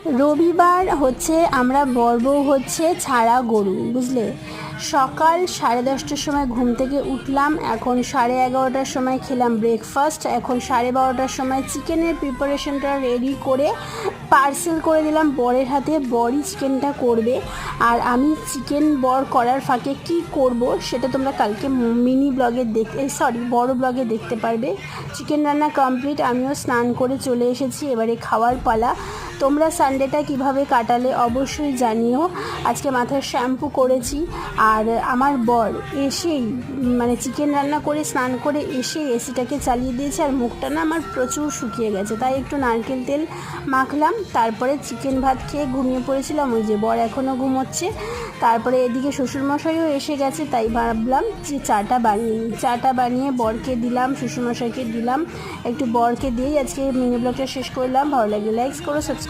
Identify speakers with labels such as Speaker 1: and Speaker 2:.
Speaker 1: রবিবার হচ্ছে আমরা বর বউ হচ্ছে ছাড়া গরু, বুঝলে। সকাল 10:30টার সময় ঘুম থেকে উঠলাম, এখন 11:30টার সময় খেলাম ব্রেকফাস্ট, এখন 12:30টার সময় চিকেনের প্রিপারেশনটা রেডি করে পার্সেল করে দিলাম বরের হাতে। বরই চিকেনটা করবে, আর আমি চিকেন বর করার ফাঁকে কি করব সেটা তোমরা কালকে মিনি ব্লগে বড় ব্লগে দেখতে পারবে। চিকেন রান্না কমপ্লিট, আমিও স্নান করে চলে এসেছি, এবারে খাওয়ার পালা। তোমরা সানডেটা কিভাবে কাটালে অবশ্যই জানিও। আজকে মাথার শ্যাম্পু করেছি, আর আমার বর এসেই মানে চিকেন রান্না করে স্নান করে এসে এসিটাকে চালিয়ে দিয়েছে, আর মুখটা না আমার প্রচুর শুকিয়ে গেছে, তাই একটু নারকেল তেল মাখলাম। তারপরে চিকেন ভাত খেয়ে ঘুমিয়ে পড়েছিলাম, ওই যে বর এখনও ঘুমোচ্ছে। তারপরে এদিকে শ্বশুরমশাইও এসে গেছে, তাই ভাবলাম যে চাটা বানিয়ে বরকে দিলাম, শ্বশুরমশাইকে দিলাম, একটু বরকে দিয়েই আজকে মিনি ব্লগটা শেষ করলাম। ভালো লাগলে লাইক করো, সাবস্ক্রাইব